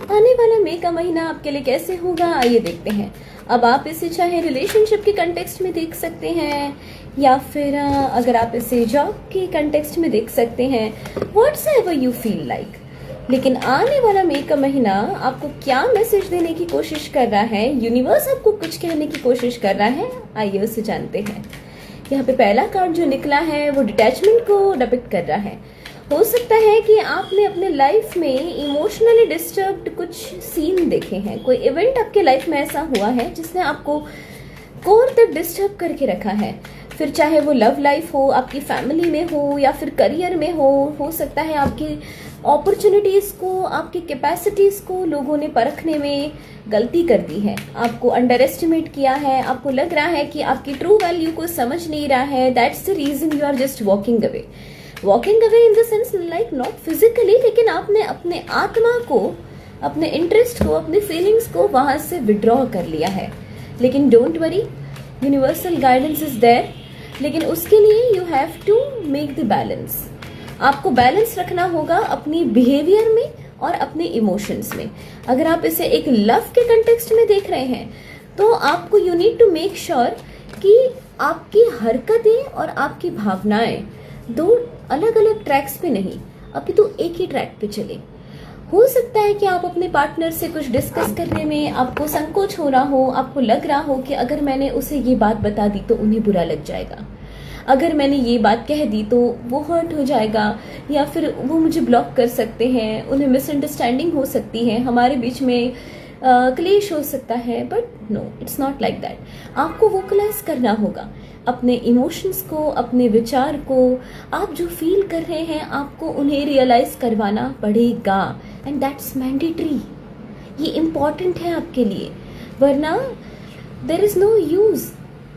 आने वाला मई का महीना आपके लिए कैसे होगा, आइए देखते हैं। अब आप इसे चाहे रिलेशनशिप के कंटेक्स्ट में देख सकते हैं या फिर अगर आप इसे जॉब के कंटेक्स्ट में देख सकते हैं, व्हाट्सएवर यू फील लाइक। लेकिन आने वाला मई का महीना आपको क्या मैसेज देने की कोशिश कर रहा है, यूनिवर्स आपको कुछ कहने की कोशिश कर रहा है, आइए उसे जानते हैं। यहाँ पे पहला कार्ड जो निकला है वो डिटैचमेंट को डिपिक्ट कर रहा है। हो सकता है कि आपने अपने लाइफ में इमोशनली डिस्टर्ब्ड कुछ सीन देखे हैं, कोई इवेंट आपके लाइफ में ऐसा हुआ है जिसने आपको कोर तक डिस्टर्ब करके रखा है। फिर चाहे वो लव लाइफ हो, आपकी फैमिली में हो या फिर करियर में हो सकता है आपकी अपॉर्चुनिटीज को, आपकी कैपेसिटीज को लोगों ने परखने में गलती कर दी है, आपको अंडर एस्टिमेट किया है, आपको लग रहा है कि आपकी ट्रू वैल्यू को समझ नहीं रहा है। That's the reason you are just walking away in the sense like not physically, लेकिन आपने अपने आत्मा को, अपने इंटरेस्ट को, अपने फीलिंग्स को वहां से विड्रॉ कर लिया है। लेकिन don't worry, universal guidance is there, लेकिन उसके लिए you have to make the balance. आपको बैलेंस रखना होगा अपनी बिहेवियर में और अपने इमोशंस में। अगर आप इसे एक लव के कंटेक्स्ट में देख रहे हैं तो आपको you need to make sure कि आपकी हरकतें और आपकी भावनाएं दो अलग अलग ट्रैक्स पे नहीं, अपितु एक ही ट्रैक पे चले। हो सकता है कि आप अपने पार्टनर से कुछ डिस्कस करने में आपको संकोच हो रहा हो, आपको लग रहा हो कि अगर मैंने उसे ये बात बता दी तो उन्हें बुरा लग जाएगा, अगर मैंने ये बात कह दी तो वो हर्ट हो जाएगा, या फिर वो मुझे ब्लॉक कर सकते हैं, उन्हें मिसअंडरस्टैंडिंग हो सकती है, हमारे बीच में क्लेश हो सकता है। But no, it's not like that. आपको वोकलाइज करना होगा अपने इमोशंस को, अपने विचार को। आप जो फील कर रहे हैं आपको उन्हें रियलाइज करवाना पड़ेगा, एंड दैट्स मैंडेटरी। ये इम्पॉर्टेंट है आपके लिए, वरना देयर इज नो यूज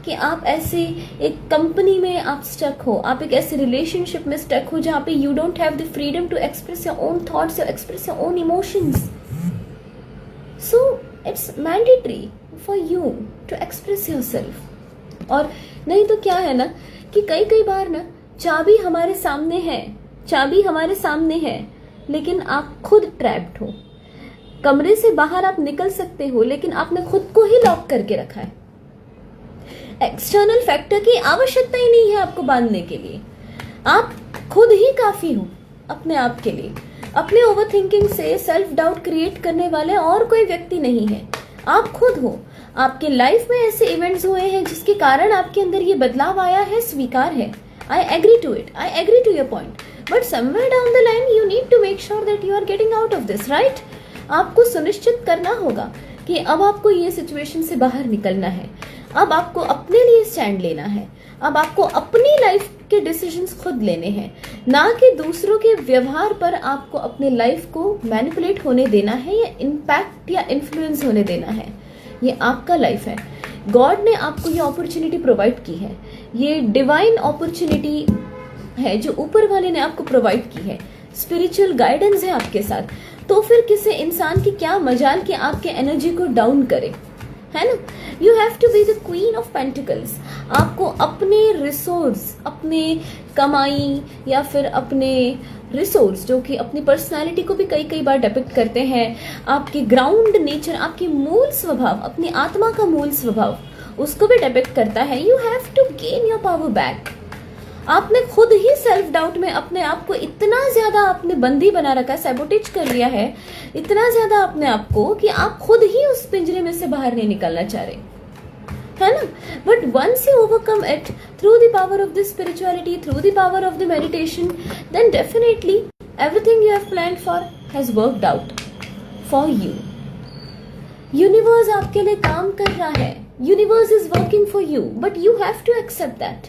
कि आप ऐसे एक कंपनी में आप स्टक हो, आप एक ऐसे रिलेशनशिप में स्टक हो जहाँ पे you don't have the freedom to express your own thoughts, express your own emotions. So it's mandatory for you to express yourself. और नहीं तो क्या है ना कि कई बार ना चाबी हमारे सामने है लेकिन आप खुद ट्रैप्ड हो। कमरे से बाहर आप निकल सकते हो लेकिन आपने खुद को ही लॉक करके रखा है। एक्सटर्नल फैक्टर की आवश्यकता ही नहीं है आपको बांधने के लिए, आप खुद ही काफी हो अपने आप के लिए। अपने ओवरथिंकिंग से सेल्फ डाउट क्रिएट करने वाले और कोई व्यक्ति नहीं है, आप खुद हो। आपके लाइफ में ऐसे इवेंट्स हुए हैं जिसके कारण आपके अंदर ये बदलाव आया है, स्वीकार है। I agree to it, I agree to your point, but somewhere down the line you need to make sure that you are getting out of this, right. आपको सुनिश्चित करना होगा कि अब आपको ये सिचुएशन से बाहर निकलना है, अब आपको अपने लिए स्टैंड लेना है, अब आपको अपनी लाइफ के डिसीजंस खुद लेने हैं, ना कि दूसरों के व्यवहार पर आपको अपने लाइफ को मैनिपुलेट होने देना है या इम्पैक्ट या इन्फ्लुएंस होने देना है। ये आपका लाइफ है, गॉड ने आपको ये अपॉर्चुनिटी प्रोवाइड की है, ये डिवाइन अपॉर्चुनिटी है जो ऊपर वाले ने आपको प्रोवाइड की है, स्पिरिचुअल गाइडेंस है आपके साथ। तो फिर किसी इंसान की क्या मजाल कि आपके एनर्जी को डाउन करे, है ना। You have to be the queen of pentacles. आपको अपने रिसोर्स, अपने कमाई या फिर अपने रिसोर्स जो कि अपनी पर्सनालिटी को भी कई बार डिपिक्ट करते हैं, आपकी ग्राउंड नेचर, आपकी मूल स्वभाव, अपनी आत्मा का मूल स्वभाव, उसको भी डिपिक्ट करता है। You have to gain your power back. आपने खुद ही सेल्फ डाउट में अपने आप को इतना ज्यादा आपने बंदी बना रखा है, सैबोटेज कर लिया है इतना ज्यादा अपने आप को कि आप खुद ही उस पिंजरे में से बाहर नहीं निकलना चाह रहे, है ना। But once you overcome it through the power of the spirituality, through the power of the meditation, then definitely everything you have planned for has worked out for you. Universe आपके लिए काम कर रहा है, universe is working for you, but you have to accept that.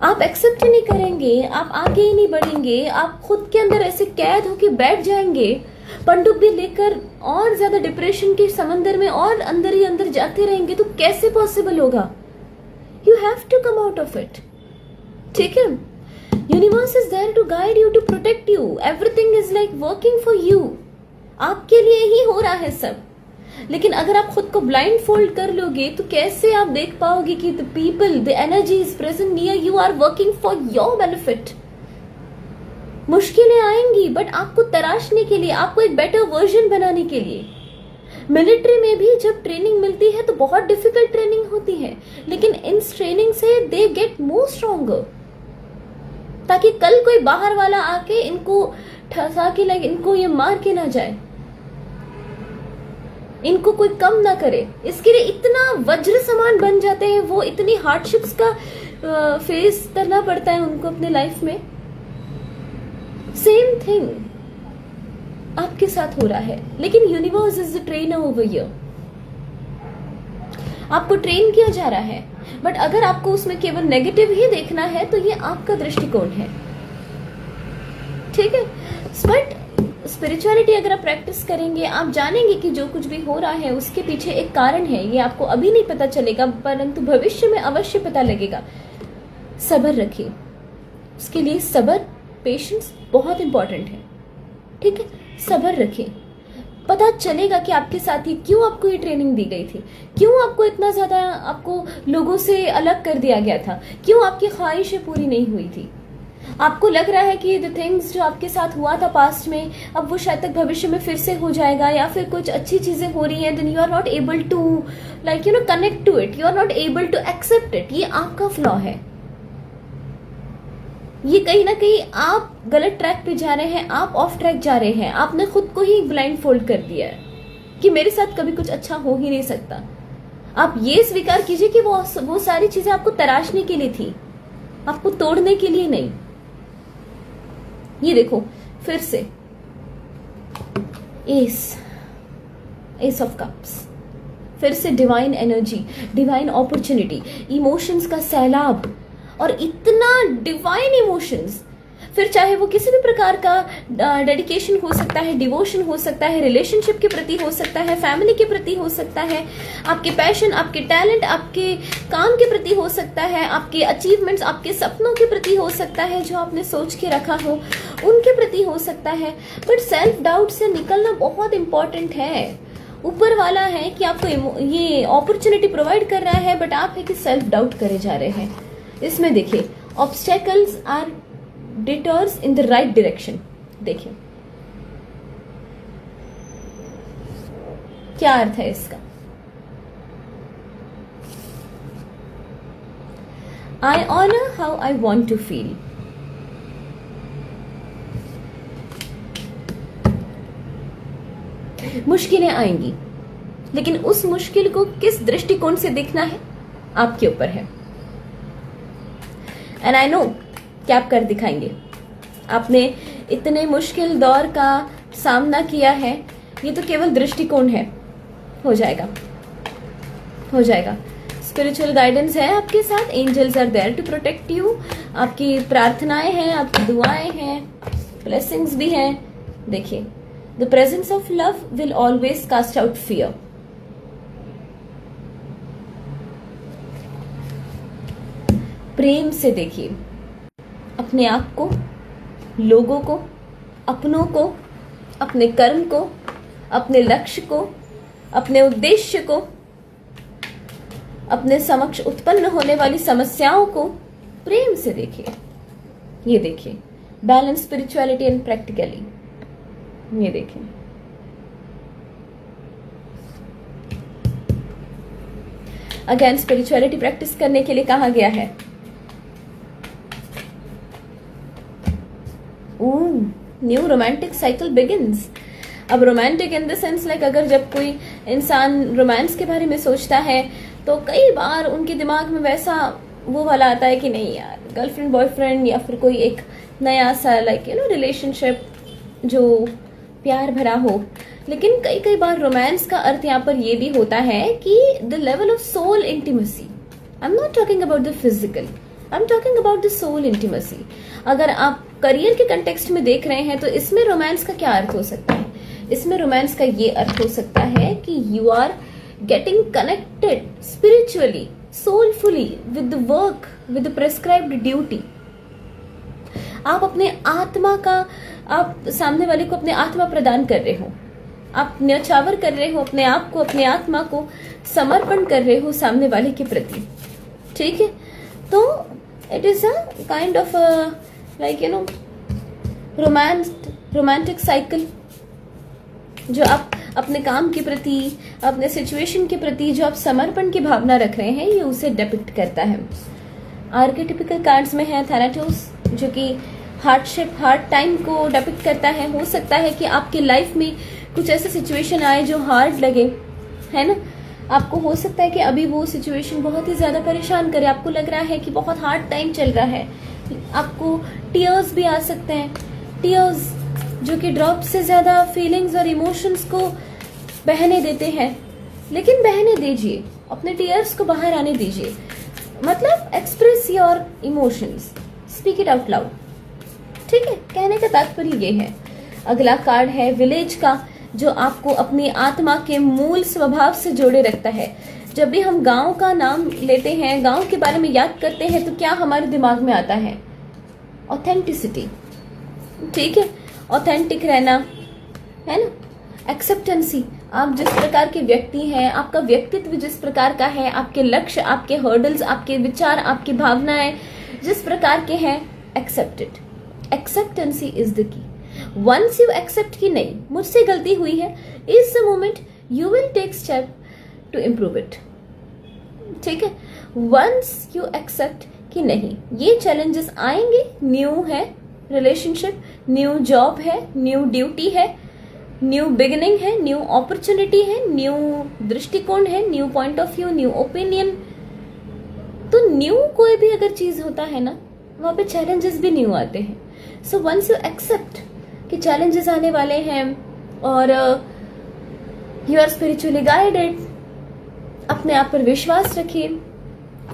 आप accept ही नहीं करेंगे, आप आगे ही नहीं बढ़ेंगे, आप खुद के अंदर ऐसे कैद होके बैठ जाएंगे, पनडुब्बी लेकर और ज्यादा डिप्रेशन के समंदर में और अंदर ही अंदर जाते रहेंगे, तो कैसे पॉसिबल होगा। You have to come out of it, ठीक है। Universe is there to guide you, to protect you, everything is like working for you. आपके लिए ही हो रहा है सब। लेकिन अगर आप खुद को ब्लाइंड फोल्ड कर लोगे तो कैसे आप देख पाओगे कि the people, the energy is present near you are working for your benefit. मुश्किलें आएंगी, बट आपको तराशने के लिए, आपको एक बेटर वर्जन बनाने के लिए। मिलिट्री में भी जब ट्रेनिंग मिलती है तो बहुत डिफिकल्ट ट्रेनिंग होती है, लेकिन इन ट्रेनिंग से दे गेट मोर स्ट्रोंगर, ताकि कल कोई बाहर वाला आके इनको ठसा के, लाइक इनको ये मार के ना जाए, इनको कोई कम ना करे। इसके लिए इतना वज्र समान बन जाते हैं वो, इतनी हार्डशिप्स का फेस करना पड़ता है उनको अपने लाइफ में। सेम थिंग आपके साथ हो रहा है, लेकिन universe is the trainer over here. आपको ट्रेन किया जा रहा है, बट अगर आपको उसमें केवल नेगेटिव ही देखना है तो ये आपका दृष्टिकोण है, ठीक है। बट स्पिरिचुअलिटी अगर आप प्रैक्टिस करेंगे, आप जानेंगे कि जो कुछ भी हो रहा है उसके पीछे एक कारण है। ये आपको अभी नहीं पता चलेगा, परंतु भविष्य में अवश्य पता लगेगा। सब्र रखिए, उसके लिए सब्र, पेशेंस बहुत इंपॉर्टेंट है, ठीक है। सब्र रखिए, पता चलेगा कि आपके साथ ही क्यों आपको ये ट्रेनिंग दी गई थी, क्यों आपको इतना ज्यादा आपको लोगों से अलग कर दिया गया था, क्यों आपकी ख्वाहिशें पूरी नहीं हुई थी। आपको लग रहा है कि द थिंग्स जो आपके साथ हुआ था पास्ट में, अब वो शायद तक भविष्य में फिर से हो जाएगा, या फिर कुछ अच्छी चीजें हो रही हैं, then you are not able to like connect to it, you are not able to accept it. ये आपका फ्लॉ है, ये कहीं ना कहीं आप गलत ट्रैक पे जा रहे हैं, आप ऑफ ट्रैक जा रहे हैं। आपने खुद को ही ब्लाइंड फोल्ड कर दिया है कि मेरे साथ कभी कुछ अच्छा हो ही नहीं सकता। आप ये स्वीकार कीजिए कि वो सारी चीजें आपको तराशने के लिए थी, आपको तोड़ने के लिए नहीं। ये देखो फिर से एस ऑफ कप्स, फिर से divine energy, divine opportunity, emotions का सैलाब, और इतना डिवाइन इमोशंस। फिर चाहे वो किसी भी प्रकार का डेडिकेशन हो सकता है, डिवोशन हो सकता है, रिलेशनशिप के प्रति हो सकता है, फैमिली के प्रति हो सकता है, आपके पैशन, आपके टैलेंट, आपके काम के प्रति हो सकता है, आपके अचीवमेंट्स, आपके सपनों के प्रति हो सकता है, जो आपने सोच के रखा हो उनके प्रति हो सकता है। बट सेल्फ डाउट से निकलना बहुत इंपॉर्टेंट है। ऊपर वाला है कि आपको ये अपॉर्चुनिटी प्रोवाइड कर रहा है, बट आप है कि सेल्फ डाउट करे जा रहे हैं। इसमें देखिए, obstacles are detours in the right direction. देखिए क्या अर्थ है इसका। I honour how I want to feel. मुश्किलें आएंगी, लेकिन उस मुश्किल को किस दृष्टिकोण से देखना है आपके ऊपर है। एंड आई नो कि आप कर दिखाएंगे। आपने इतने मुश्किल दौर का सामना किया है, ये तो केवल दृष्टिकोण है। हो जाएगा, हो जाएगा। स्पिरिचुअल गाइडेंस है आपके साथ, angels are there to protect you. आपकी प्रार्थनाएं हैं, आपकी दुआएं हैं, ब्लेसिंग्स भी हैं। देखिए, the presence of love will always cast out fear. प्रेम से देखिए अपने आप को, लोगों को, अपनों को, अपने कर्म को, अपने लक्ष्य को, अपने उद्देश्य को, अपने समक्ष उत्पन्न होने वाली समस्याओं को प्रेम से देखिए। ये देखिए, बैलेंस स्पिरिचुअलिटी एंड प्रैक्टिकली। ये देखिए, अगेन स्पिरिचुअलिटी प्रैक्टिस करने के लिए कहा गया है। New romantic cycle begins. अब romantic in the sense like, अगर जब कोई इंसान रोमांस के बारे में सोचता है तो कई बार उनके दिमाग में वैसा वो वाला आता है कि नहीं यार, गर्लफ्रेंड बॉयफ्रेंड या फिर कोई एक नया सा लाइक रिलेशनशिप जो प्यार भरा हो। लेकिन कई कई बार रोमांस का अर्थ यहाँ पर ये भी होता है कि the level of soul intimacy. I am not talking about the physical, I am talking about the soul intimacy. अगर आप करियर के कंटेक्स्ट में देख रहे हैं तो इसमें रोमांस का क्या अर्थ हो सकता है? इसमें रोमांस का ये अर्थ हो सकता है कि you are getting connected spiritually, soulfully with the work, with the prescribed duty. आप अपने आत्मा का, आप सामने वाले को अपने आत्मा प्रदान कर रहे हो, आप न्यौछावर कर रहे हो अपने आप को, अपने आत्मा को समर्पण कर रहे हो सामने वाले के प्रति। ठीक है, तो it is a kind of like romantic cycle, जो आप अपने काम के प्रति, अपने सिचुएशन के प्रति जो आप समर्पण की भावना रख रहे हैं, ये उसे डिपिक्ट करता है। आर्केटिपिकल कार्ड्स में है थैनाटोस, जो कि हार्डशिप, हार्ड टाइम को डिपिक्ट करता है। हो सकता है कि आपकी लाइफ में कुछ ऐसा सिचुएशन आए जो हार्ड लगे, है ना। आपको हो सकता है कि अभी वो सिचुएशन बहुत ही ज्यादा परेशान करे, आपको लग रहा है कि बहुत हार्ड टाइम चल रहा है, आपको टीयर्स भी आ सकते हैं। टीयर्स जो कि ड्रॉप से ज्यादा फीलिंग्स और इमोशंस को बहने देते हैं, लेकिन बहने दीजिए, अपने टीयर्स को बाहर आने दीजिए। मतलब express your emotions, speak it out loud, ठीक है। कहने का तात्पर्य ये है। अगला कार्ड है विलेज का, जो आपको अपनी आत्मा के मूल स्वभाव से जोड़े रखता है। जब भी हम गांव का नाम लेते हैं, गांव के बारे में याद करते हैं, तो क्या हमारे दिमाग में आता है? ऑथेंटिसिटी, ठीक है, ऑथेंटिक रहना, है ना। एक्सेप्टेंसी, आप जिस प्रकार के व्यक्ति हैं, आपका व्यक्तित्व जिस प्रकार का है, आपके लक्ष्य, आपके हर्डल्स, आपके विचार, आपकी भावनाएं जिस प्रकार के हैं, accepted. Acceptancy is the key. Once you accept कि नहीं, मुझसे गलती हुई है, is the moment you will take step to improve it, ठीक है। वंस यू एक्सेप्ट कि नहीं, ये चैलेंजेस आएंगे, न्यू है रिलेशनशिप, न्यू जॉब है, न्यू ड्यूटी है, न्यू बिगिनिंग है, न्यू अपॉर्चुनिटी है, न्यू दृष्टिकोण है, new point of view, new opinion. तो न्यू कोई भी अगर चीज होता है ना, वहां पे चैलेंजेस भी न्यू आते हैं। सो वंस यू एक्सेप्ट कि चैलेंजेस आने वाले हैं और यू आर स्पिरिचुअली गाइडेड, अपने आप पर विश्वास रखिए,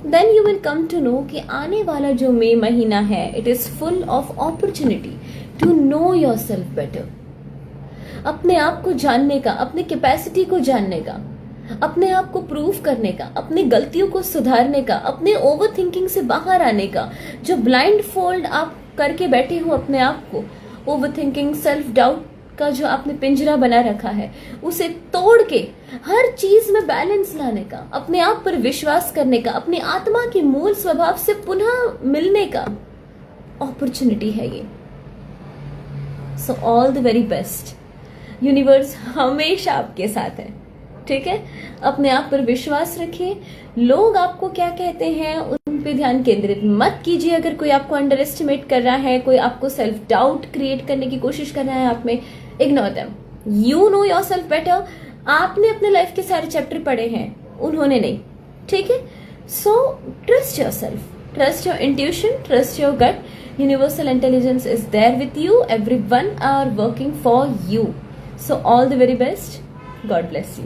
then you will come to know कि आने वाला जो मई महीना है, it is full of opportunity to know your self better. अपने आप को जानने का, अपने कैपेसिटी को जानने का, अपने आप को प्रूव करने का, अपनी गलतियों को सुधारने का, अपने ओवर थिंकिंग से बाहर आने का। जो ब्लाइंड फोल्ड आप करके बैठे हो अपने आप को, ओवर थिंकिंग, सेल्फ डाउट का जो आपने पिंजरा बना रखा है, उसे तोड़ के हर चीज में बैलेंस लाने का, अपने आप पर विश्वास करने का, अपनी आत्मा के मूल स्वभाव से पुनः मिलने का अपॉर्चुनिटी है ये। So all the very best. Universe हमेशा आपके साथ है, ठीक है। अपने आप पर विश्वास रखिए। लोग आपको क्या कहते हैं उन पे ध्यान केंद्रित मत कीजिए। अगर कोई आपको अंडर एस्टिमेट कर रहा है, कोई आपको सेल्फ डाउट क्रिएट करने की कोशिश कर रहा है आप में, ignore them. You know your self better. आपने अपने लाइफ के सारे चैप्टर पढ़े हैं, उन्होंने नहीं, ठीक है। So trust your self, trust your intuition, trust your gut. Universal intelligence is there with you, everyone are working for you. So all the very best. God bless you.